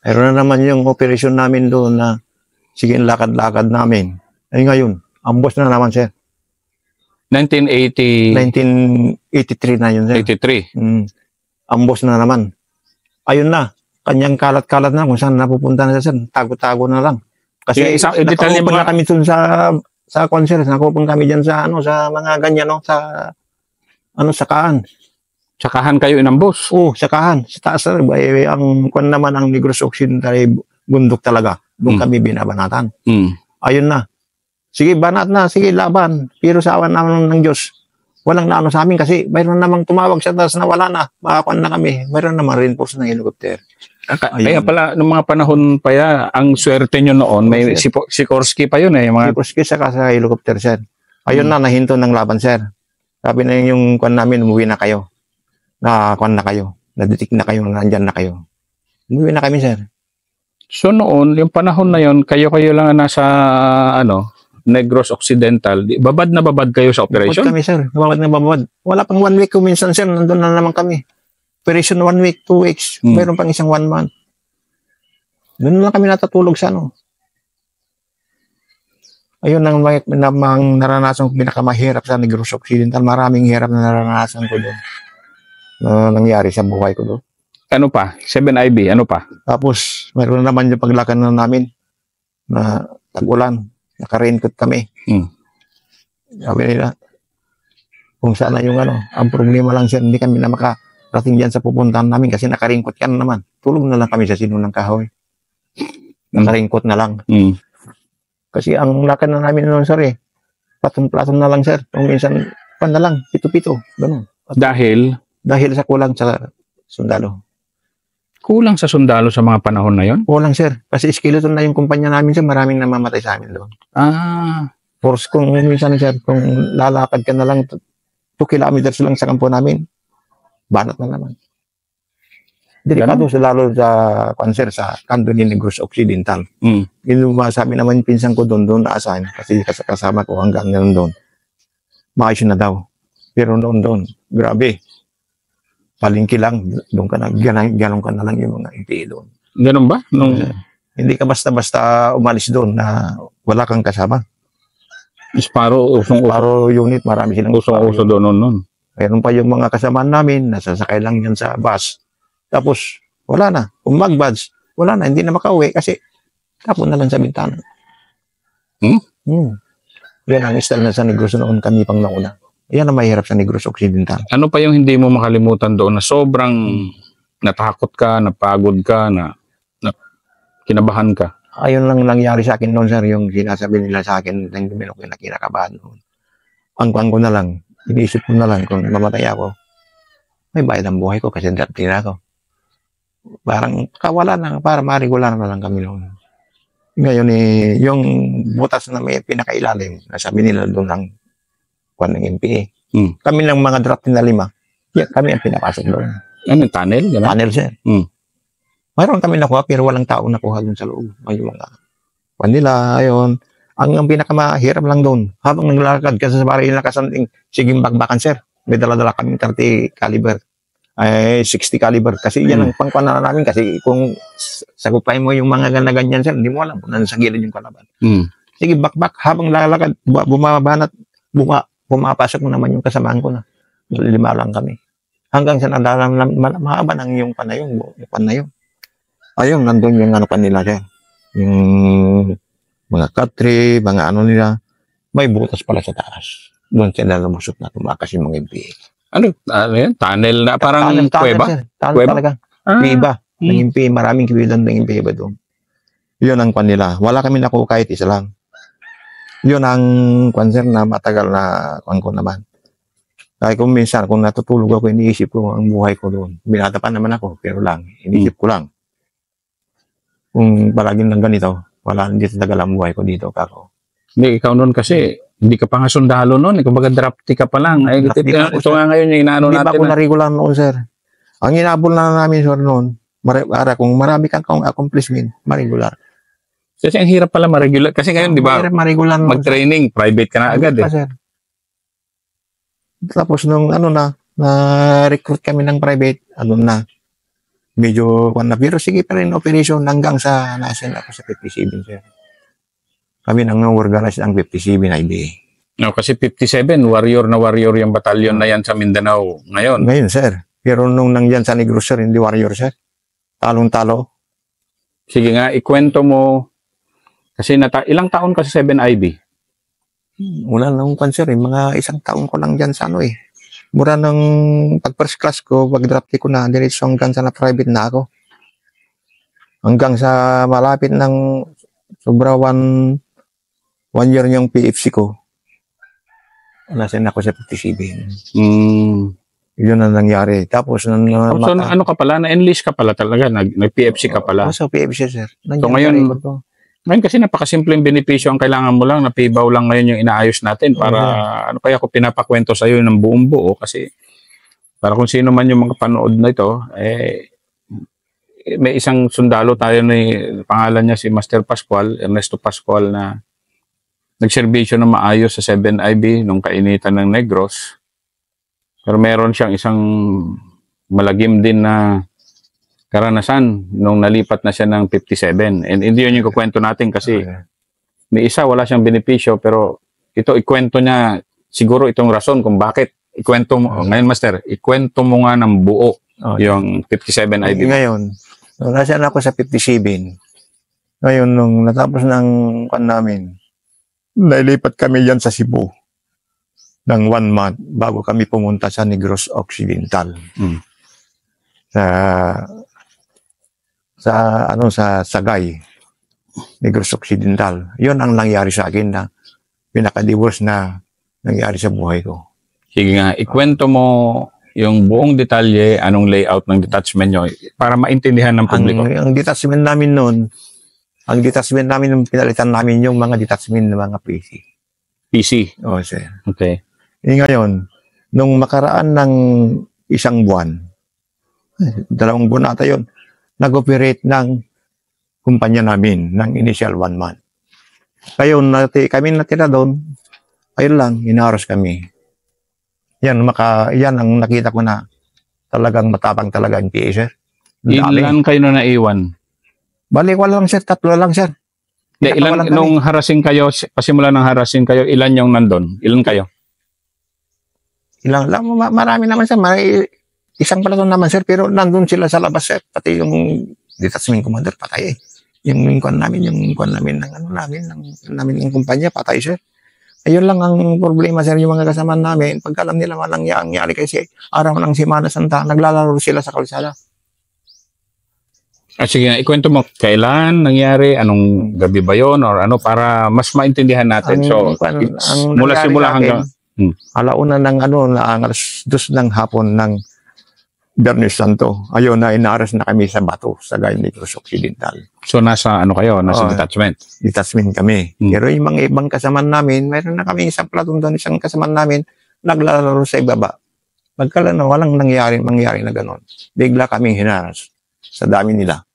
Mayroon na naman yung operasyon namin doon na sige, lakad-lakad namin. Ay ngayon, ambos na naman, sir. 1980... 1983 na yun, sir. 83. Ambos na naman. Ayun na. Kanyang kalat-kalat na kung saan napupunta na siya, sir. Tago-tago na lang. Kasi nakaupo na kami dun sa concert. Nakaupo kami dyan sa, sa mga ganyan, sa, sakahan. Sakahan kayo inambos? Oo, sakahan. Sa taas, sir. Ang kwan naman, ang Negros Occidental, bundok talaga. Doon kami binabanatan. Ayun na. Sige, banat na. Sige, laban. Pero sa awan naman ng Diyos, walang naano sa amin kasi mayroon namang tumawag sa taas na wala na. Makakuan na kami. Mayroon naman reinforce ng helicopter. Kaya pala, nung mga panahon pa ya, ang swerte nyo noon, may Sikorsky pa yun eh. Sikorsky saka sa helicopter, sir. Ayun na, nahinto ng laban, sir. Sabi na yung kwan namin, umuwi na kayo. Kwan na kayo. Naditik na kayo, nandyan na kayo. Umuwi na kami, sir. So noon, yung panahon na yun, kayo-kayo lang nasa, Negros Occidental. Babad na babad kayo sa operation? Babad kami, sir. Babad na babad. Wala pang 1 week kung minsan, sir. Nandun na naman kami. Operation 1 week, 2 weeks. Mayroon pang isang 1 month. Doon lang kami natatulog sa Ayun ang naranasan ko pinakamahirap sa Negros Occidental. Maraming hirap na naranasan ko doon. Nangyari sa buhay ko doon. Ano pa? 7IB, ano pa? Tapos, mayroon naman yung paglakan na namin na tag-ulan. Naka-raincoat kami. Sabi nila, kung saan na yung ang problema lang siya, hindi kami na makarating dyan sa pupuntahan namin kasi naka-raincoat ka na naman. Tulog na lang kami sa sinunang kahoy. Naka-raincoat na lang. Kasi ang lakad na namin noon, sir, platong-platong na lang, sir. Kung minsan, na lang, pito-pito. Ganun. Dahil sa kulang sa sundalo. Kulang sa sundalo sa mga panahon na yon? Kulang, sir. Kasi skeleton na yung kumpanya namin, sir. Maraming namamatay sa amin doon. Force kung minsan, sir, kung lalakad ka na lang 2 kilometers lang sa kampo namin, banat na naman. Delikado sa lalo sa cancer sa kanto ni Negros Occidental. Yung sabi naman yung pinsan ko doon naasahan kasi kasama ko hanggang doon. Maayos na daw. Pero doon, grabe. Palingki lang, doon ka na, ganun ka na lang yung mga MPA doon. Ganun ba? Hindi ka basta-basta umalis doon na wala kang kasama. Sparrow unit, marami silang uso doon noon. Mayroon pa yung mga kasamaan namin, nasasakay lang yan sa bus. Tapos, wala na. Kung mag-badge, wala na, hindi na makauwi kasi tapon na lang sa bintana. Yan ang style na sa Negros noon kami pang nauna. Yan ang mahirap sa Negros Occidental. Ano pa yung hindi mo makalimutan doon na sobrang natakot ka, napagod ka, na kinabahan ka? Ayun lang nangyari sa akin noon, sir, yung sinasabi nila sa akin ng Dominok na kinakabahan noon. Pangkuhan ko na lang, iniisip ko na lang kung mamatay ako, may bayad ang buhay ko kasi dati na ako. Parang kawala na, para ma-regular na lang kami noon. Ngayon yung butas na may pinakailalim, nasabi nila doon lang kuan ng MPA. Kami ng mga draft na 5, kami ang pinapasok doon. Ano, tunnel? Gana? Tunnel, sir. Mayroon kami nakuha pero walang tao nakuha doon sa loob. May mga kuan nila, ayun. Ang pinakamahirap lang doon, habang naglalakad kasi sa baril na kasanting, siging bagbakan, sir. May dala-dala kami 30 caliber. 60 caliber. Kasi yan ang pangkuan na namin kasi kung sagupain mo yung mga ganyan, sir, hindi mo alam kung nasa gilid yung kalaban. Sige, bakbak, habang lalakad, bumabanat, pumapasok mo naman yung kasamaan ko na. 5 lang kami. Hanggang sa nadalam mahaba ng yung panayong. Ayun, nandun yung kanila, sir. Yung mga katri, mga nila. May butas pala sa taas. Doon sila lumusot na tumakas yung mga MPA. Ano yan? Tunnel na parang kuweba? Tunnel talaga. Kuweba. Ng MPA, maraming kiwilan ng MPA ba doon. Yun ang kanila. Wala kami nakuha kahit isa lang. Yun ang concern na matagal na ko naman. Kaya kung minsan, kung natutulog ako, iniisip ko ang buhay ko doon. Binata pa naman ako, pero lang, iniisip ko lang. Kung palaging lang ganito, wala, hindi tagal ang buhay ko dito, kako. Hindi, ikaw noon kasi, hindi ka pa nga sundalo noon. Kung baga drafty ka pa lang. Ay, ito nga ngayon yung inaano natin. Hindi pa ako na-regular noon, sir. Ang inabol na namin, sir, noon, para kung marami kang accomplishment, ma-regular. Kasi ang hirap pala ma-regular. Kasi ngayon, di ba, mag-training, private ka na agad eh. Sir. Tapos nung na-recruit kami ng private, medyo kwan na. Pero sige pa rin operation hanggang sa nasa ako sa 57, sir. Kami nang organize ang 57 IBA. No, kasi 57, warrior na warrior yung batalyon na yan sa Mindanao ngayon. Ngayon, sir. Pero nung nangyan sa Negros, sir, hindi warrior, sir. Talong-talo. Sige nga, ikwento mo. Kasi ilang taon ka sa 7IB? Wala nang kwan, sir. Mga isang taon ko lang dyan sa ano eh. Mura ng pag first class ko, pag draft ko na, diretso hanggang sa na private na ako. Hanggang sa malapit ng sobra one year yung PFC ko. Nasin ako sa 57. Yun ang nangyari. Tapos, so, ano ka pala? Na-enlist ka pala talaga? Nag-PFC ka pala? Sa PFC, sir. So, ngayon kasi napakasimpleng benepisyo ang kailangan mo lang, napibaw lang ngayon yung inaayos natin para, ano kaya ako pinapakwento sa iyo ng buong buo kasi para kung sino man yung mga panood na ito, may isang sundalo tayo pangalan niya si Master Pascual, Ernesto Pascual na nagserbisyo na maayos sa 7IB nung kainitan ng Negros. Pero meron siyang isang malagim din na karanasan nung nalipat na siya ng 57. And hindi yun yung kukwento natin kasi may isa wala siyang benepisyo pero ito ikwento niya siguro itong rason kung bakit. Ikwento mo, ngayon Master, ikwento mo nga ng buo yung 57IB. Ngayon, nasa ako sa 57. Ngayon, nung natapos ng kan namin, nailipat kami yan sa Cebu ng 1 month bago kami pumunta sa Negros Occidental. Sa Sagay, Negros Occidental. Yun ang nangyari sa akin na pinaka-divorce na nangyari sa buhay ko. Sige nga, ikwento mo yung buong detalye, anong layout ng detachment nyo para maintindihan ng publiko. Ang detachment namin noon, pinalitan namin yung mga detachment ng mga PC. PC? Oo, sir. Okay. Ngayon, nung makaraan ng isang buwan, 2 buwan ata yun, nag-operate ng kumpanya namin ng initial 1 month. Ngayon, kami natira doon, ayun lang, inaros kami. Yan ang nakita ko na talagang matapang talaga ang PA, sir. Ilan kayo na naiwan? Balik wala lang, sir. 3 lang, sir. Nung harassing kayo, pasimula ng harassing kayo, ilan yung nandun? Ilan kayo? Ilang lang, marami naman, sir. Isang palaton naman, sir, pero nandun sila sa labas, sir. Pati yung detachment commander, patay eh. Yung kwan namin ng kumpanya, patay, sir. Ayun lang ang problema, sir, yung mga kasama namin. Pagka alam nila walang nangyari kasi araw ng Semana Santa, naglalaro sila sa kalsada. Sige nga, ikwento mo, kailan nangyari, anong gabi ba yun, or ano, para mas maintindihan natin. Mula simula hanggang... Alauna ng alas 2 ng hapon ng Biyernes Santo. Ayun na, inaaras na kami sa Bato, sa Negros Occidental. So, nasa detachment? Detachment kami. Pero yung mga ibang kasamaan namin, mayroon na kami isang platoon doon, isang kasamaan namin, naglalaro sa ibaba. Walang mangyari na gano'n. Bigla kaming hinaras sa dami nila.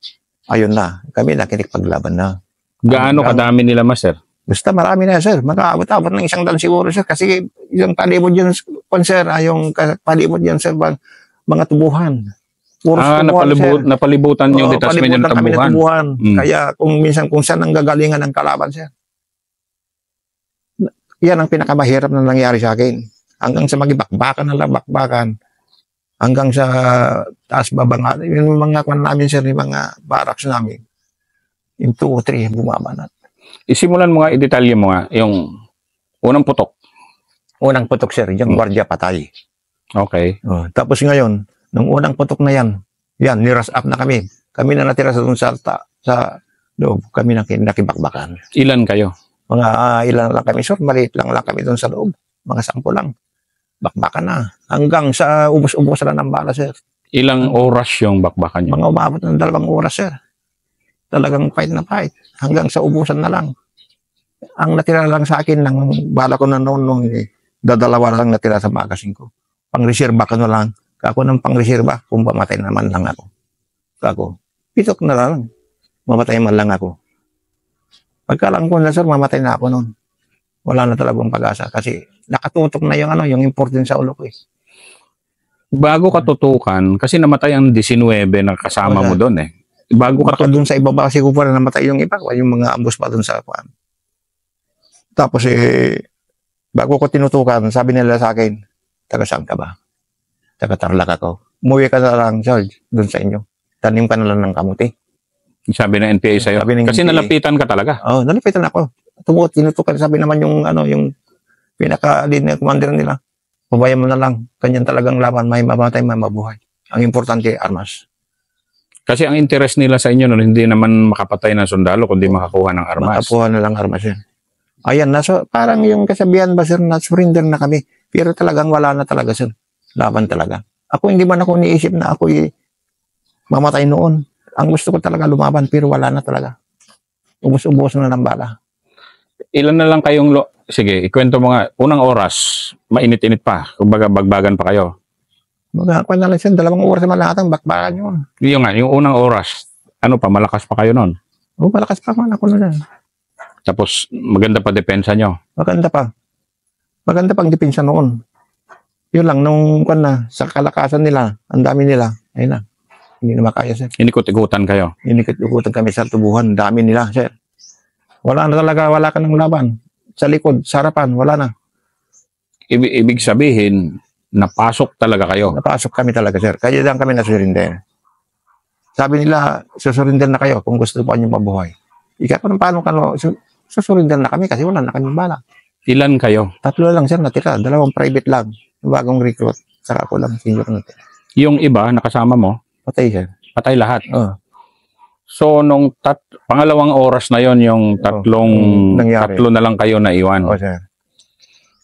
Ayun na, kami nakinikipaglaban na. Gaano kadami nila, Master? Basta marami na, sir. Mag-aabot-abot ng 100 siguro, sir. Kasi yung palibot yan, sir, yung palibot yan, sir, mga tubuhan. Napalibutan yung detachment yung tubuhan. Kaya kung saan ang gagalingan ng kalaban, sir. Yan ang pinakamahirap na nangyari sa akin. Hanggang sa magibakbakan na lang, bakbakan. Hanggang sa taas baba. Yung mga kwan namin, sir, yung mga barracks namin. Yung 2 o 3, bumaba na. Isimulan mo nga, i-detalye mo nga, yung unang putok. Unang putok, sir, yung gwardiya patay. Okay. Tapos ngayon, nung unang putok na yan, niras up na kami. Kami na natira sa loob. Kami nakibakbakan. Ilan kayo? Mga ilan lang kami, sir. Maliit lang kami doon sa loob. Mga 10 lang. Bakbakan na. Hanggang sa ubos-ubos na ng bala, sir. Ilang oras yung bakbakan nyo? Mga umabot ng 2 oras, sir. Talagang fight na fight. Hanggang sa ubusan na lang. Ang natira lang sa akin, ng bala ko na noon, dadalawa lang natira sa magasin ko. Pang-reserva ko na lang. Kako ng pang-reserva, kung pamatay naman lang ako. Kako, pitok na lang. Mamatay man lang ako. Pagkalang ko na, sir, mamatay na ako noon. Wala na talagang pag-asa kasi nakatutok na yung importance sa ulo ko eh. bago ka tutukan, kasi namatay ang 19 na kasama mo doon eh. Bago ka Baka doon sa ibaba siguro pa rin namatay yung iba, yung mga ambos pa doon sa kwan. Tapos bago ko tinutukan, sabi nila sa akin, taga saan ka ba? Taga Tarlac ako. Umuwi ka na lang, George, doon sa inyo. Tanim ka na lang ng kamuti. sabi ng NPA sa'yo. Sabi ng Kasi NPA. nalapitan ka talaga. Oh, nalipitan ako. Tinutukan, sabi naman yung pinaka-lead na commander nila. Pabayan mo na lang. Kanyan talagang laban, may mamatay, may mabuhay. Ang importante, armas. Kasi ang interest nila sa inyo nun, hindi naman makapatay ng sundalo, kundi makakuha ng armas. Makakuha na lang armas yan. Ayan, parang yung kasabihan ba, sir, na surrender na kami. Pero talagang wala na talaga, sir. Laban talaga. Ako, hindi man ako niisip na ako mamatay noon. Ang gusto ko talaga lumaban, pero wala na talaga. Ubus-ubus na ng bala. Ilan na lang kayong, sige, ikwento mo nga, unang oras, mainit-init pa, kumbaga bagbagan pa kayo. Magkakakuha na lang siya, 2 oras naman lahat ang bakbakan yun. Yung nga, yung unang oras, ano pa, malakas pa kayo nun. Oh, malakas pa man ako na. Tapos, maganda pa depensa nyo. Maganda pa. Maganda pang depensa noon. Yun lang, nung sa kalakasan nila, ang dami nila, ayun na. Hindi na makaya, sir. Inikot-ikutan kayo. Inikot-ikutan kami sa tubuhan, dami nila, sir. Wala na talaga, wala ka ng laban. Sa likod, sa harapan, wala na. Ibig sabihin, napasok talaga kayo. Napasok kami talaga, sir. Kaya lang kami nasurrender. Sabi nila, susurrender na kayo kung gusto pa niyo mabuhay. Paano susurrender na kami kasi wala na kami bala. Ilan kayo? 3 lang, sir, natira. 2 private lang. Bagong recruit. Saka ako lang, senior natin. Yung iba, nakasama mo, Patay, sir. patay lahat. Oh. So, nung pangalawang oras na yon yung nangyari. 3 na lang kayo na iwan. Oh, sir.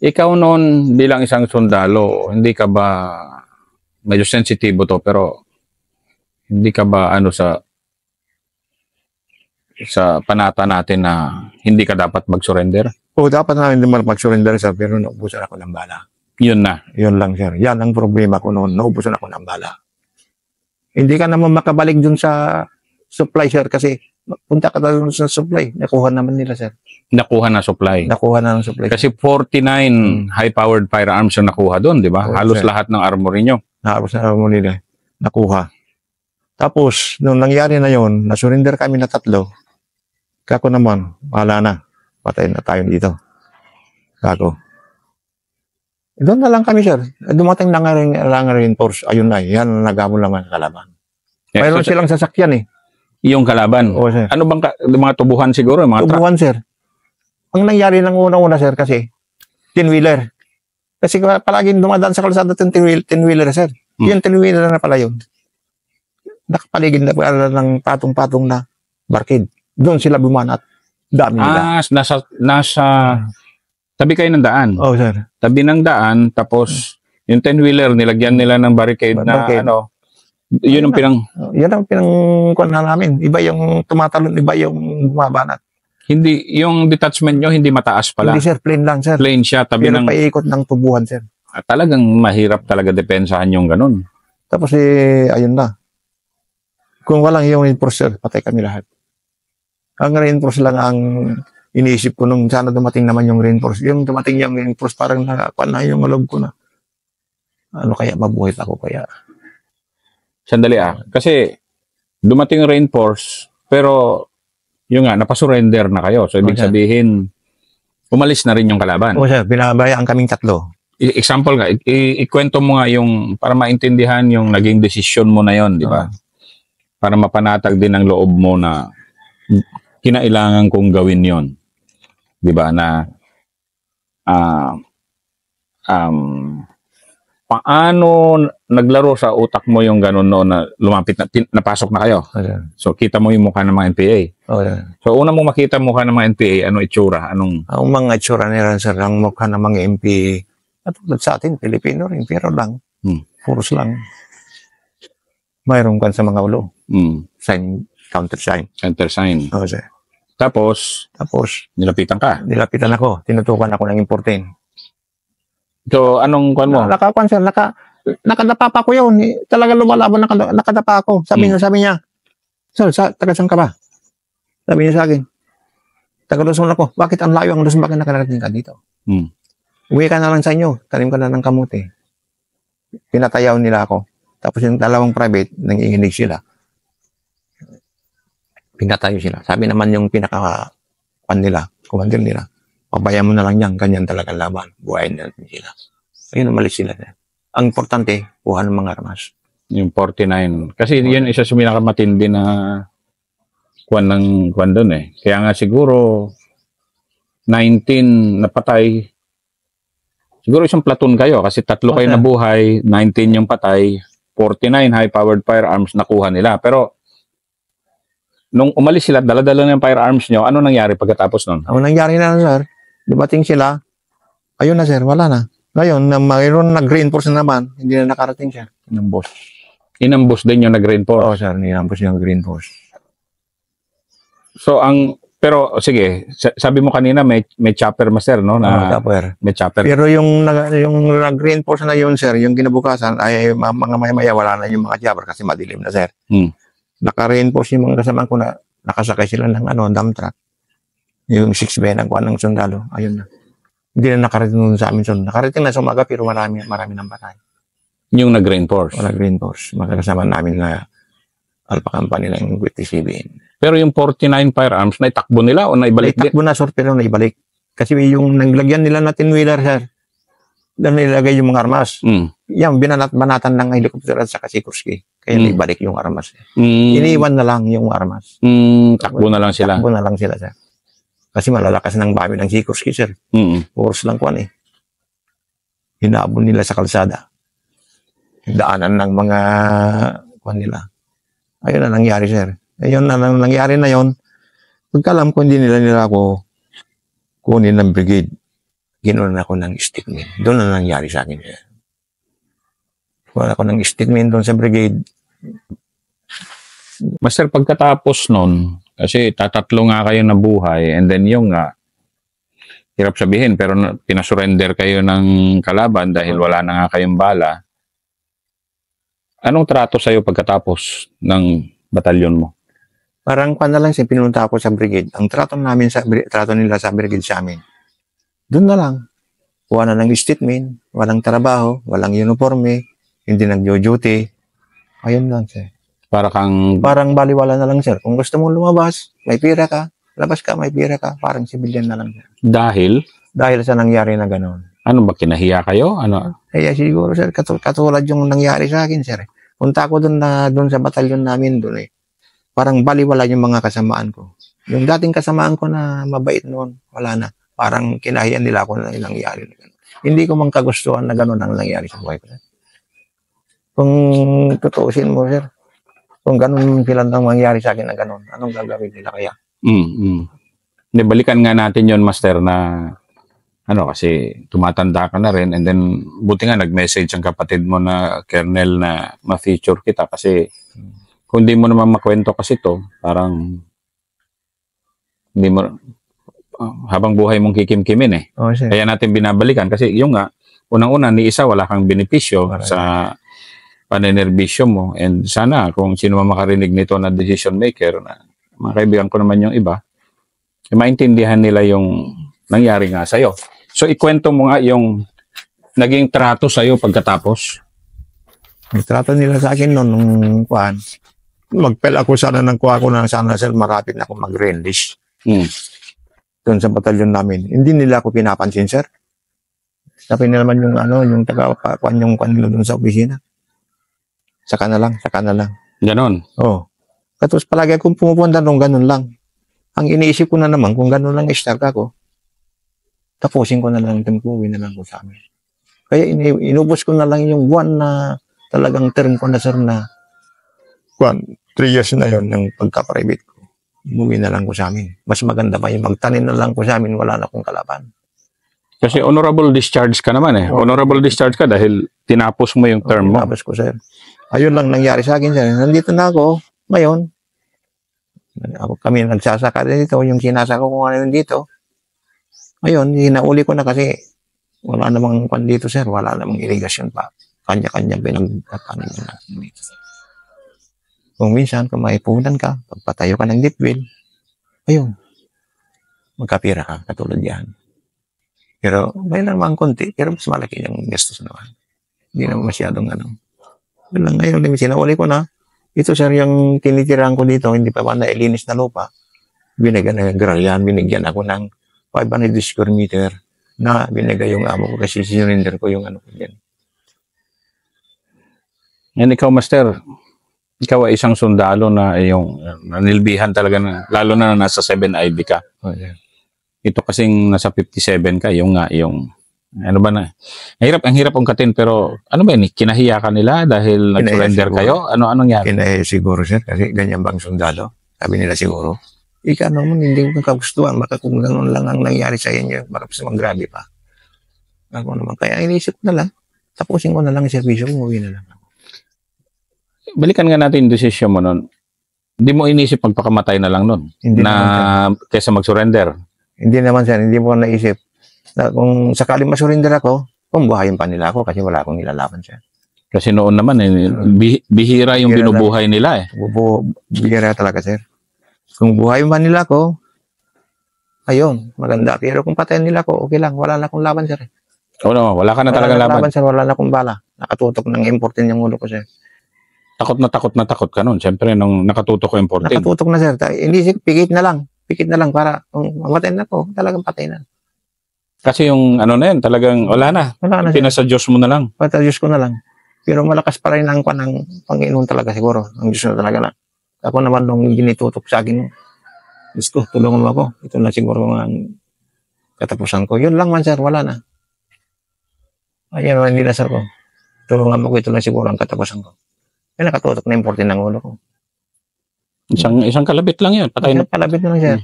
Ikaw noon bilang isang sundalo, hindi ka ba, medyo sensitibo to, pero hindi ka ba sa panata natin na hindi ka dapat mag-surrender? Oh, dapat namin naman mag-surrender, sir, pero naubusan ako ng bala. Yun na. Yun lang, sir. Yan ang problema ko noon. Naubusan ako ng bala. Hindi ka naman makabalik dun sa supply, sir, kasi punta ka dun sa supply. Nakuha naman nila, sir. Nakuha na supply. Nakuha na ng supply. Kasi 49 high-powered firearms yung nakuha doon, di ba? Oo, Halos sir. lahat ng armory nyo. Nakapos na mo nila. Nakuha. Tapos, nung nangyari na yon, nasurrender kami na 3. Kako naman, wala na. Patay na tayo dito. Kako. Doon na lang kami, sir. Dumating na nga reinforce. Ayun na, yan ang naghamon lang ang kalaban. Mayroon So, silang sasakyan eh. yung kalaban. Oo, sir. Ano bang mga tubuhan siguro? Mga truck? Tubuhan, sir. Ang nangyari ng una-una, sir, kasi 10-wheeler. Kasi palaging dumadaan sa kalsada itong 10-wheeler, sir. Yung 10-wheeler na pala yun. Nakapaligid na pala ng patong-patong na barkid. Doon sila bumanat. Dami nila. Nasa tabi kayo ng daan. Oh, sir. Tabi ng daan, tapos yung 10-wheeler, nilagyan nila ng barricade na Barricade. yun ang pinang, Yan ang pinangkuhan na namin. Iba yung tumatalon, iba yung bumabanat. hindi, yung detachment nyo, hindi mataas pala. Hindi, sir. Plain lang, sir. Plain siya, tabi Pero ng, paikot ng tubuhan, sir. talagang mahirap talaga depensahan yung ganun. Tapos, ayun na. Kung walang yung reinforce, sir, patay kami lahat. Ang reinforce lang ang iniisip ko nung sana dumating naman yung reinforce. Yung dumating yung reinforce, parang nakakuan na yung loob ko na. Ano kaya, mabuhay ako kaya. Sandali kasi dumating yung reinforce, pero yung nga, napasurrender na kayo. So, ibig Okay. sabihin, umalis na rin yung kalaban. Oo, sir, binabayaan kaming 3. Example nga, ikwento mo nga yung, para maintindihan yung naging desisyon mo na yon, di ba? Para mapanatag din ang loob mo na kinailangan kong gawin yon, di ba? Na paano naglaro sa utak mo yung gano'n noon na lumapit na napasok na kayo? Okay. So kita mo yung mukha ng mga NPA. Okay. So una mong makita mukha ng mga NPA, ano itsura? Anong Ang mga itsura nila, sir, ang mukha ng mga MP, at tulad sa atin, Pilipino rin, pero lang. Puros lang. Mayroon kan sa mga ulo. Sign, counter sign. center sign? Oo, sir. Tapos Tapos, nilapitan ka. nilapitan ako, tinutukan ako ng importin. So anong kuan mo? Nakakuan, sir, nakadapa pa ko yun. Talaga lumalaban, nakadapa ako. Sabi niya, sir, taga saan ka ba? Sabi niya sa akin, taga Luzon ako. Bakit ang layo ang Luzon? Bakit nakarating ka dito? Uwi ka na lang sa inyo. Tanim ka na ng kamuti. pinatayaw nila ako. Tapos yung dalawang private, nanginginig sila. Pinatayo sila. Sabi naman yung commander nila, pabayaan mo na lang yan, ganyan talaga laban. Buhayin natin sila. Ayun, umalis sila. Ang importante, kuha ng mga armas. Yung 49. Kasi yun isa sa pinakamatindi na kwan doon eh. Kaya nga siguro 19 napatay. Siguro isang platoon kayo kasi tatlo kayo nabuhay, 19 yung patay, 49 high-powered firearms nakuha nila. Pero nung umalis sila, dala-dala ng firearms nyo, ano nangyari pagkatapos nun? Ang nangyari na, sir, dumating sila, ayun na, sir, wala na. Ngayon, mayroon nag-reinforce na naman, hindi na nakarating, sir. Inambos. Inambos din yung nag-reinforce? Oo, sir, inambos yung reinforce. So, pero, sige, sabi mo kanina, may chopper, master, no? Chopper. May chopper. Pero yung nag-reinforce na yun, sir, yung kinabukasan, ay mga maya-maya, wala na yung mga chopper kasi madilim na, sir. Naka-reinforce yung mga kasama ko na nakasakay sila ng dump truck. Yung 6B ng kuha ng sundalo. Ayun na. Hindi na nakarating sa amin sundalo. Nakarating na sa umaga pero marami ng patay. Yung nag-reinforce? Nag-reinforce. Magkakasama namin na Alpha Company ng WTCB. Pero yung 49 firearms, naitakbo nila o naibalik din? Naitakbo na, sir, pero naibalik. Kasi yung naglagyan nila natin wheeler, sir, doon nilagay yung mga armas. Yan, banatan ng helicopter at saka Sikorsky. Kaya naibalik yung armas. Iniwan na lang yung armas. Takbo na lang sila. Takbo na lang sila, sir. Kasi malalakas ng bawi ng Sikorsky, sir. Force lang kuwan eh. Hinabon nila sa kalsada. Daanan ng mga kuwan nila. Ayun na nangyari, sir. Ayun na nangyari na yon. Pagkalam ko, hindi nila ako kunin ng brigade. Ginoon ako ng statement. Doon na nangyari sa akin, sir. Wala ako ng statement doon sa brigade. Master, pagkatapos nun, kasi tatatlo nga kayo na buhay, and then yung hirap sabihin, pero pinasurrender kayo ng kalaban dahil wala na nga kayong bala. Anong trato sa'yo pagkatapos ng batalyon mo? Parang na lang siya, pinunta ako sa brigade. Ang trato nila sa brigade sa amin, doon na lang. Kuha na ng statement, walang trabaho, walang uniforme, hindi nag-duty. Ayun lang, sir. Parang baliwala na lang, sir. Kung gusto mong lumabas, may pira ka. Labas ka, may pira ka. Parang civilian na lang, sir. Dahil? Dahil sa nangyari na gano'n. Ano ba, kinahiya kayo? Ano? Siguro, sir, katulad yung nangyari sa akin, sir. Punta ako doon sa batalyon namin doon eh. Parang baliwala yung mga kasamaan ko. Yung dating kasamaan ko na mabait noon, wala na. Parang kinahiyan nila ako na nangyari na gano'n. Hindi ko mang kagustuhan na gano'n ang nangyari sa buhay ko, sir. Kung tutuusin mo, sir, kung gano'n sila nang mangyari sa akin na gano'n, anong gagawin nila kaya? Balikan nga natin yon, master, na kasi tumatanda ka na rin, and then buti nga nag-message ang kapatid mo na Colonel na ma-feature kita kasi kung di mo naman makwento kasi to, parang hindi mo habang buhay mong kikimkimin eh. Oh, sir. Kaya natin binabalikan kasi yung nga, unang-una ni isa wala kang benepisyo sa panenerbisyo mo, and sana kung sino man makarinig nito na decision maker, na mga kaibigan ko naman yung iba, maintindihan nila yung nangyari nga sa'yo. So, ikwento mo nga yung naging trato sa'yo pagkatapos. Ang trato nila sa akin noon, nung kuhan, mag-pel ako sana ng kuha ko na sana, sir, marapit na ako mag-release. Doon sa batalyon namin. Hindi nila ako pinapansin, sir. Sabi nila naman yung taga-kuhan nila doon sa opisina. Saka na lang. Ganon? Oo. Tapos palagi akong pumupunta nung ganun lang. Ang iniisip ko na naman, kung ganun lang i-start ako, tapusin ko na lang, uwi na lang ko sa amin. Kaya inubos ko na lang yung buwan na talagang term ko na, sir, na 3 years na yon ng pagka-private ko. Umuwi na lang ko sa amin. Mas maganda pa yung magtanim na lang ko sa amin, wala na akong kalaban. Kasi honorable discharge ka naman eh. Honorable discharge ka dahil tinapos mo yung term mo. Tinapos ko, sir. Ayun lang nangyari sa akin, sir. Nandito na ako ngayon. Kami nagsasaka dito, yung sinasaka ko ngayon dito. Ngayon, hinauli ko na kasi wala namang kwan dito, sir. Wala namang irigasyon pa. Kanya-kanya pinagtatanim na. Kung minsan, kung maipunan ka, pagpatayo ka ng deep well, ayun, magkapira ka, katulad yan. Pero may namang konti, pero mas malaki yung gastos naman. Hindi naman masyadong ano. Yun lang ngayon, sinauli ko na. Ito sir, yung tinitirahan ko dito, hindi pa ba nailinis na lupa. Binigyan ako ng 500 square meter na binigay yung amo ko kasi sinurinder ko yung ano ko yan. Yan ikaw, Master. Ikaw ay isang sundalo na yung nanilbihan talaga, lalo na nasa 7IB ka. Oh, yeah. Ito kasing nasa 57 ka, yung ano ba na? Ang hirap ungkatin, pero ano ba yun? Kinahiya ka nila dahil nag-surrender kayo? Anong nangyari? Kinahiya siguro sir, kasi ganyan bang sundalo? Sabi nila siguro. Ika naman, hindi ko kagustuhan. Baka kung gano'n lang ang nangyari sa inyo, baka mas grabe pa. Ako naman. Kaya inisip ko na lang. Tapusin ko na lang ang servisyo ko, umuwi na lang. Balikan nga natin yung desisyon mo nun. Hindi mo inisip magpakamatay na lang nun? Hindi na naman, kesa mag-surrender? Hindi naman sir, hindi mo naisip. Na kung sakaling masurrender ako, kung buhayin pa nila ako kasi wala akong nilalaban siya. Kasi noon naman, bihira yung binubuhay nila eh. Bihira talaga sir. Kung buhayin pa nila ako, ayun, maganda. Pero kung patayin nila ako, okay lang. Wala na akong laban sir. Oo naman, wala ka na talaga laban. Sir, wala na akong bala. Nakatutok ng M14 yung ulo ko sir. Takot na takot ka nun. Siyempre, nung nakatutok ko M14. Nakatutok na sir. Hindi, pikit na lang. Pikit na lang para kung mamatayin na ako, talagang patay na. Kasi yung ano na yun, talagang wala na. Wala na sir. Pinasa Diyos mo na lang. Diyos ko na lang. Pero malakas pa rin ang Panginoon talaga siguro. Ang Diyos na talaga na. Ako naman nung ginitutok sa akin, Diyos ko, tulungan mo ako. Ito na siguro ang katapusan ko. Yun lang man sir, wala na. Ayan, hindi na sir ko. Tulungan mo ko, ito na siguro ang katapusan ko. Kaya nakatutok na M14 ng ulo ko. Isang kalabit lang yun. Patay na. Isang kalabit na lang sir.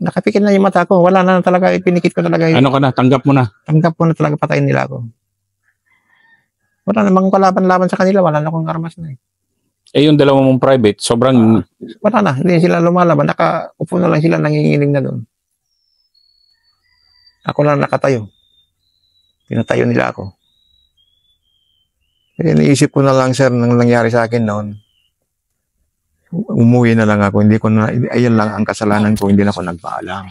Nakapikit na yung mata ko. Wala na talaga. Pinikit ko talaga. Ano ka na? Tanggap mo na? Tanggap ko na talaga patayin nila ako. Wala namang kalaban-laban sa kanila. Wala na akong armas na eh. Eh yung dalawa mong private, sobrang... wala na. Hindi sila lumalaban. Nakaupo na lang sila. Nanginginig na doon. Ako lang nakatayo. Pinatayo nila ako. Kaya naisip ko na lang sir nang nangyari sa akin noon. Umuwi na lang ako. Hindi ko na, ayan lang ang kasalanan ko. Hindi na ako nagpaalam.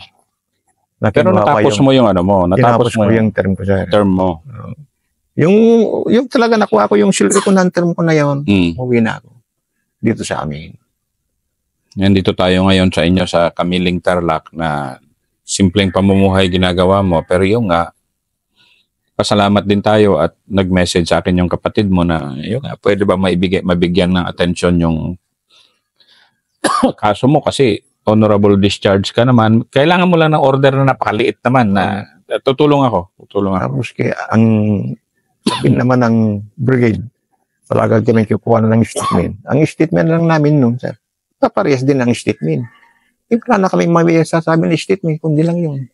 Pero natapos mo yung ano mo. Natapos mo yung term ko sir. Term mo. Yung talaga nakuha ko yung silver ko ng term ko na yun. Umuwi na ako. Dito sa amin. Yan, dito tayo ngayon sa inyo sa Kamiling Tarlac na simpleng pamumuhay ginagawa mo. Pero yung nga, pasalamat din tayo at nag-message sa akin yung kapatid mo na yung nga, pwede ba mabigyan ng atensyon yung kaso mo kasi honorable discharge ka naman. Kailangan mo lang ng order na napakaliit naman na tutulong ako. Tapos kaya ang sabi naman ng brigade, palagad kami kukuha na ng statement. Ang statement lang namin nun, sir, paparehas din ang statement. Wala na kami sasabi ng statement, kundi lang yun.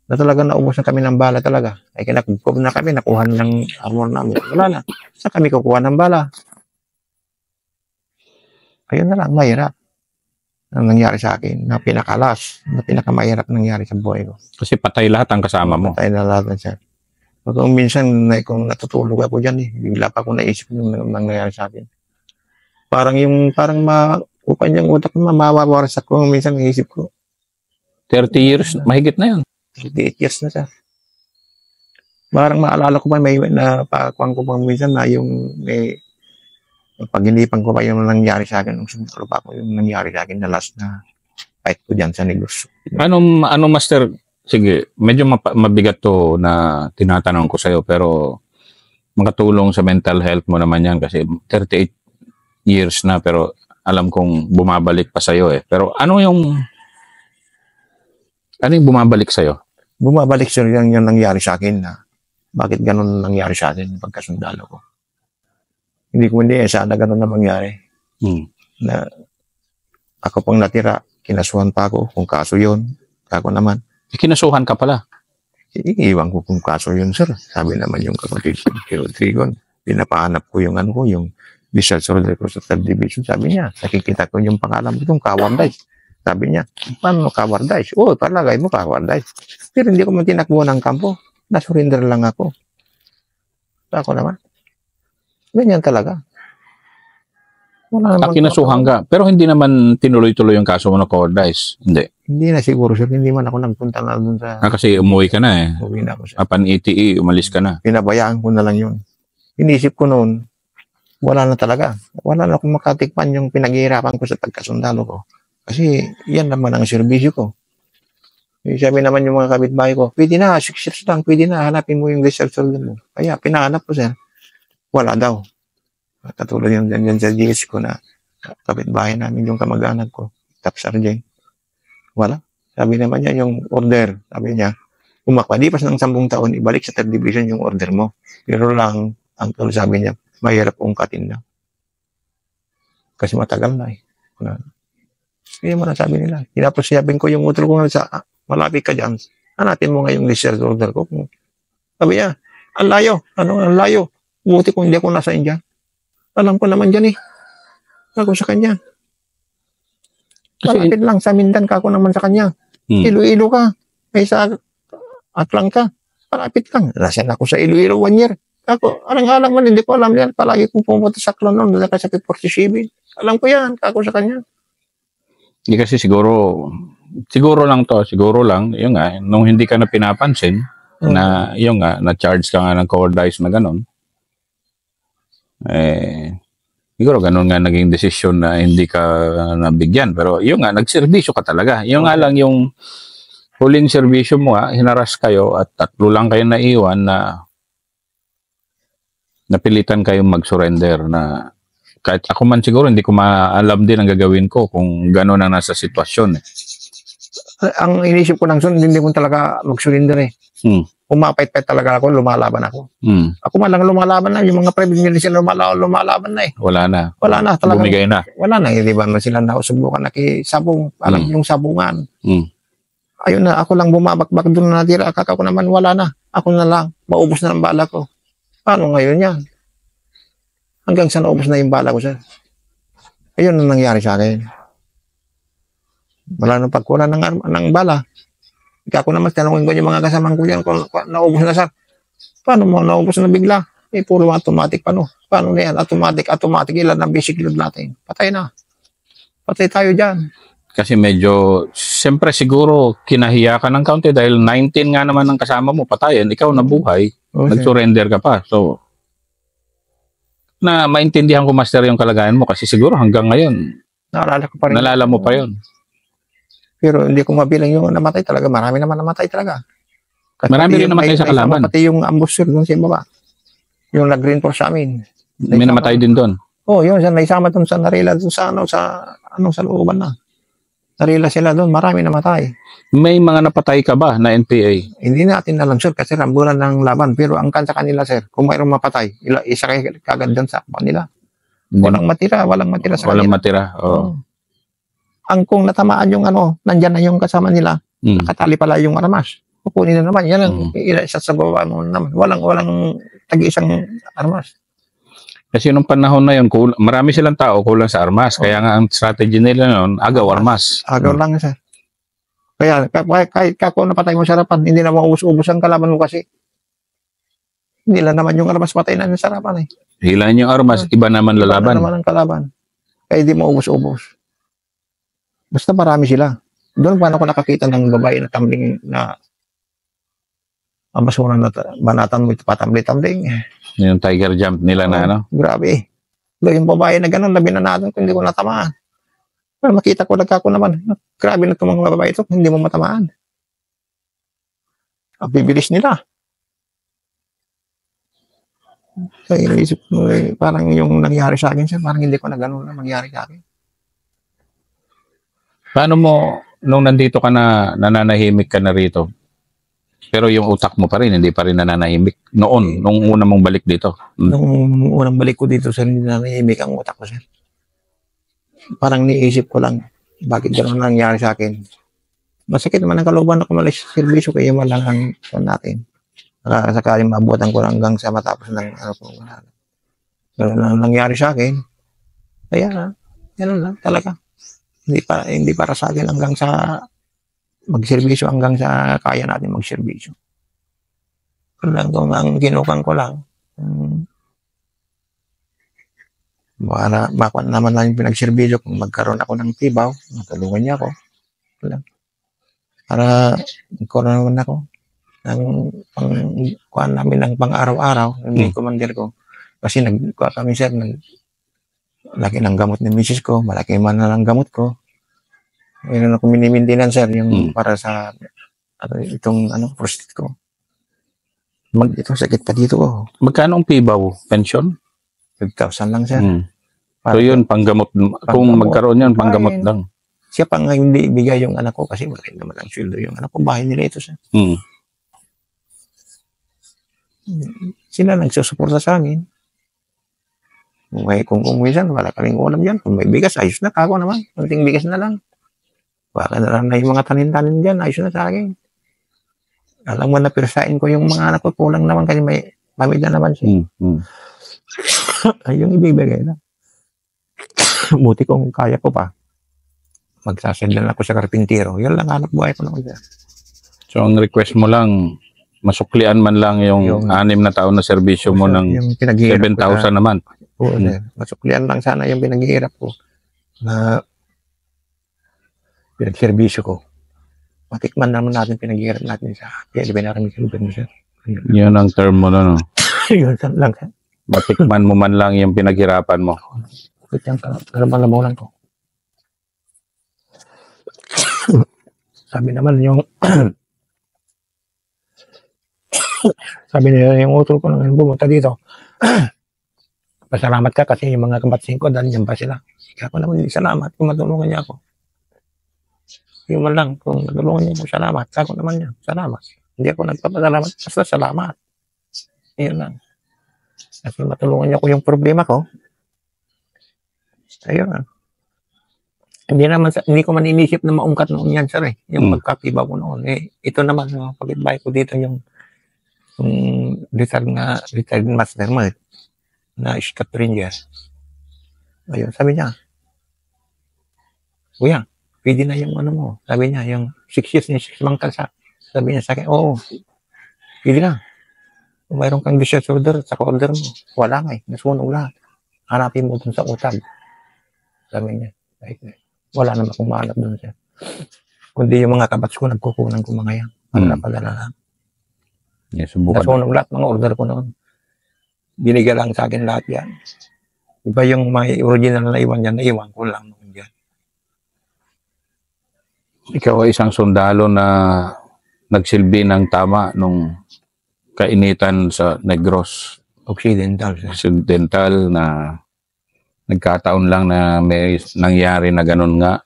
Na talaga naubos na kami ng bala talaga. Ay kinakugkob na kami, nakuha na ng armor namin. Wala na. Saan kami kukuha ng bala? Ayun na lang, mahirap. Ang nangyari sa akin, na pinakamahirap nangyari sa buhay ko. Kasi patay lahat ang kasama mo. Patay na lahat, sir. Kung minsan, kung natutulog ako dyan, bigla pa ako naisip yung nangyari sa akin. Parang maupan yung utak ko, mawawaras ako. Minsan naisip ko. 30 years, mahigit na yun. 38 years na siya. Parang maalala ko pa, may napakuan ko pa minsan na yung paginipan ko pa yung nangyari sa akin, nung sumutulo pa ako yung nangyari sa akin na last na fight ko dyan sa Negros. Ano master, sige, medyo mabigat to na tinatanong ko sa'yo, pero makatulong sa mental health mo naman yan kasi 38 years na, pero alam kong bumabalik pa sa'yo eh. Pero ano yung bumabalik sa'yo? Bumabalik sir yung nangyari sa akin na bakit ganun nangyari sa akin pagkasundalo ko. Hindi sana ganun na mangyari. Na ako pang natira, kinasuhan pa ako kung kaso yun. Ako naman. Kinasuhan ka pala? Iiwan ko kung kaso yun sir. Sabi naman yung kapatid ko, Trigon, pinapahanap ko yung yung discharge order ko sa 3rd Division. Sabi niya, nakikita ko yung pangalan ko, yung Kawardice. Sabi niya, paano Kawardice? Oo, palagay mo Kawardice. Pero hindi ko man tinakbo ng kampo. Nasurrender lang ako. Ako naman. Ganyan talaga. Wala namang Kinasuhan ka. Pero hindi naman tinuloy-tuloy yung kaso mo na Cordice. Hindi. Hindi na siguro, sir. Hindi man ako nagpunta na doon sa... Kasi umuwi ka na eh. Uwi na ako, sir. Apan ETE, umalis ka na. Pinabayaan ko na lang yun. Inisip ko noon, wala na talaga. Wala na akong makatikpan yung pinaghihirapan ko sa pagkasundalo ko. Kasi yan naman ang serbisyo ko. Sabi naman yung mga kapitbahay ko, pwede na, 6 years lang, pwede na, hanapin mo yung reserve soldier mo. Kaya pinahanap ko, sir. Wala daw. Katulad yung dyan sa GS ko na kapitbahay namin yung kamag-anak ko, Staff Sergeant. Wala. Sabi naman niya yung order, sabi niya, kung makalipas ng 10 taon, ibalik sa 3rd Division yung order mo. Pero lang, ang sabi niya, mahirap ungkatin na. Kasi matagal na eh. Kaya mo na sabi nila. Tinapos siyabing ko yung utol ko nga sa malapit ka dyan. Hanapin mo nga yung reserve order ko. Sabi niya, ang layo. Ang layo? Buti kung hindi ako nasa India. Alam ko naman dyan eh. Ako sa kanya. Malapit lang sa Mindan ka ako naman sa kanya. Iloilo ka. May sa Aklang ka. Malapit lang. Nasaan ako sa Iloilo 1 year. Ako, alang-alang man, hindi ko alam yan. Palagi kong pumunta sa Aklan noon. Doon sa 47. Alam ko yan. Ako sa kanya. Hindi kasi siguro lang, yun nga, nung hindi ka na pinapansin, na yun nga, na-charge ka nga ng Cordice na gano'n, siguro ganun nga naging desisyon na hindi ka nabigyan. Pero yun nga, nagserbisyo ka talaga. Yun nga lang yung huling serbisyo mo hinaras kayo at 3 lang kayo naiwan na napilitan kayong mag-surrender na kahit ako man siguro hindi ko maalam din ang gagawin ko kung gano'n ang nasa sitwasyon eh. Ang inisip ko lang hindi ko talaga mag-surrender eh. Umapait-pait talaga ako, lumalaban ako. Ako man lang lumalaban na, yung mga private military lumalaban na eh. Wala na. Wala na talaga. Bumigay na. Wala na, di ba sila nakasubukan na sabong, parang yung sabungan. Ayun na, ako lang bumabakbak doon na natira, akaka ko naman wala na. Ako na lang, maubos na ang bala ko. Paano ngayon yan? Hanggang sa naubos na yung bala ko, sir. Ayun ang nangyari sa akin. Wala nang pagkulan ng bala. Ika ko naman, tanongin ko yung mga kasamang ko yan, kung naubos na, sir. Paano mo naubos na bigla? Puro automatic, paano? Paano na yan? Automatic, ilan ang basic load natin? Patay na. Patay tayo dyan. Kasi medyo, siyempre siguro, kinahiya ka ng kaunti dahil 19 nga naman ang kasama mo, patayin, ikaw nabuhay, nag-surrender ka pa. So, na maintindihan ko, Master, yung kalagayan mo kasi siguro hanggang ngayon, naalala ko pa rin. Nalala mo pa yun. Pero hindi ko mabilang yung namatay talaga. Marami naman namatay talaga. Kasi marami rin namatay sa kalaban. Pati yung ambusher doon sa baba. Yung nag-reinforce sa amin. May namatay din doon. Yun. Naisama doon sa Narila, doon sa sa looban na. Narila sila doon. Marami namatay. May mga napatay ka ba na NPA? Hindi natin alam, sir, kasi rambulan ng laban. Pero ang sa kanila, sir, kung mayroong mapatay, isa kayo kagad dyan sa kanila. Walang matira sa kanila. Walang matira, Ang kung natamaan yung nandyan na yung kasama nila, nakatali pala yung armas. Kukunin na naman. Yan ang isa sa baba mo naman. Walang tag-isang armas. Kasi nung panahon na yun, marami silang tao kulang sa armas. Kaya nga ang strategy nila noon, agaw armas. Agaw lang, sir. Kaya kahit kako napatay mo sa harapan, hindi na maubos-ubos ang kalaban mo kasi hindi lang naman yung armas patay na sa harapan eh. Hilahin yung armas, iba naman lalaban. Iba naman ang kalaban. Kaya hindi maubos-ubos. Basta marami sila. Doon paano ko nakakita ng babae na tumbling na basura na banatan mo ito patambli-tambling. Yung tiger jump nila na ano? Grabe. Yung babae na gano'n, labi na natin kung hindi ko natamaan. Pero makita ko, nagkako naman. Grabe na itong mga babae ito, hindi mo matamaan. Ang bibilis nila. So, iniisip mo, parang yung nangyari sa akin, sir, parang hindi ko na gano'n na mangyari sa akin. Paano mo, nung nandito ka na, nananahimik ka na rito, pero yung utak mo pa rin, hindi pa rin nananahimik noon, nung una mong balik dito? Nung unang balik ko dito, sir, hindi nananahimik ang utak ko, sir. Parang niisip ko lang, bakit gano'n nangyari sa akin. Masakit naman ang kalooban na kumalis sa servisyo, kaya malang ang natin. Sakaling mabutan ko hanggang sa matapos ng gano'n lang nangyari sa akin. Kaya, gano'n lang talaga. Hindi para sa akin hanggang sa magserbisyo, hanggang sa kaya natin magserbisyo. Kung lang ang ginukan ko lang. Para makuha naman lang yung pinagserbisyo kung magkaroon ako ng tibaw, matulungan niya ako. Wala. Para magkaroon naman ako ng kuha namin ng pang-araw-araw, hindi commander ko. Kasi nagkuha kami sir, laki ng gamot ni misis ko, malaki man na ng gamot ko. Mayroon ako minimintinan sir, yung para sa itong prostate ko. Itong sakit pa dito ko. Magkano ang PIBAW? Pension? 5,000 lang sir. So yun, panggamot. Kung magkaroon yan, panggamot lang. Siya pa nga hindi ibigay yung anak ko kasi wala naman ang sweldo yung anak ko. Bahay nila ito sir. Sila nagsusuporta sa amin. Kung minsan wala kaming ulam dyan. Kung may bigas, ayos na. Ako naman. Kunting bigas na lang. Baka na lang na yung mga tanin-tanin dyan. Ayos na sa akin. Alam mo na pirsain ko yung mga anak ko. Kulang naman kasi may pamilya naman siya. Ay, yung ibibigay na. Buti kung kaya ko pa. Magsasadlan ako sa karpintero. Yan lang hanap buhay ko naman siya. So, ang request mo lang, masuklian man lang yung 6 na taon na serbisyo mo ng 7,000 naman. Oo, masuklian lang sana yung pinaghihirap ko na pinagserbisyo ko. Matikman naman natin pinaghihirap natin sa kaya di ba namin sa gobyerno sir. Yun ang term mo na, no? Yun lang sir. Matikman mo man lang yung pinaghirapan mo. Bakit yung kalabang ko? Sabi naman yung sabi niya yung utol ko nang bumunta dito. Pasalamat ka kasi yung mga kabatsin ko dahil pa sila. Ako naman hindi salamat kung matulungan niya ako. Yung man lang kung matulungan niya ako, salamat. Ako naman niya, salamat. Hindi ako nagpapasalamat, basta salamat. Yun lang. Kasi matulungan niya ako yung problema ko. Ayun lang. Hindi ko man inisip na maungkat noon yan, sir. Yung pagkakiba ko noon. Ito naman, pag-itbay ko dito yung retired master mo na Scott Ranger. Ayun, sabi niya, Kuya, pwede na yung mo. Sabi niya, yung 6 years ni 6 months kalsa. Sabi niya sa akin, oo, pwede na. Kung mayroon kang disorder sa order mo, wala nga nasunog lahat. Hanapin mo dun sa utag. Sabi niya, wala naman akong mahanap dun siya. Kundi yung mga kabats ko, nagkukunan ko mga yan. Padala lang. Yes, nasunog lahat mga order ko noon. Binigay lang sa akin lahat yan. Iba yung may original na iwan yan, naiwan ko lang noon yan. Ikaw ay isang sundalo na nagsilbi ng tama nung kainitan sa Negros. Occidental. Occidental na nagkataon lang na may nangyari na ganun nga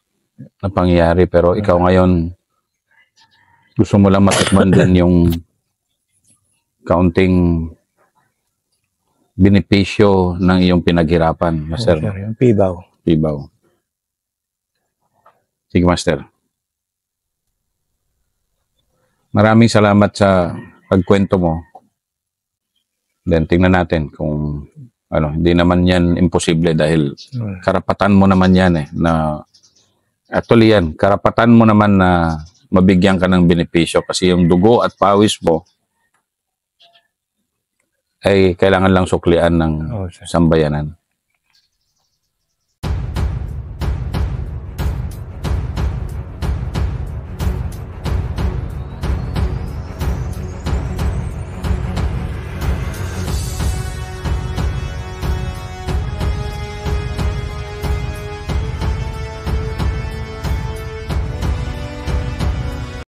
na pangyari. Pero ikaw ngayon, gusto mo lang matikman din yung kaunting benepisyo ng iyong pinaghirapan, Master. Sir, yung pibaw. Pibaw. Sige, Master. Maraming salamat sa pagkwento mo. Then, tingnan natin kung hindi naman yan imposible dahil karapatan mo naman yan na actually yan, karapatan mo naman na mabigyan ka ng benepisyo kasi yung dugo at pawis mo ay kailangan lang suklian ng sambayanan.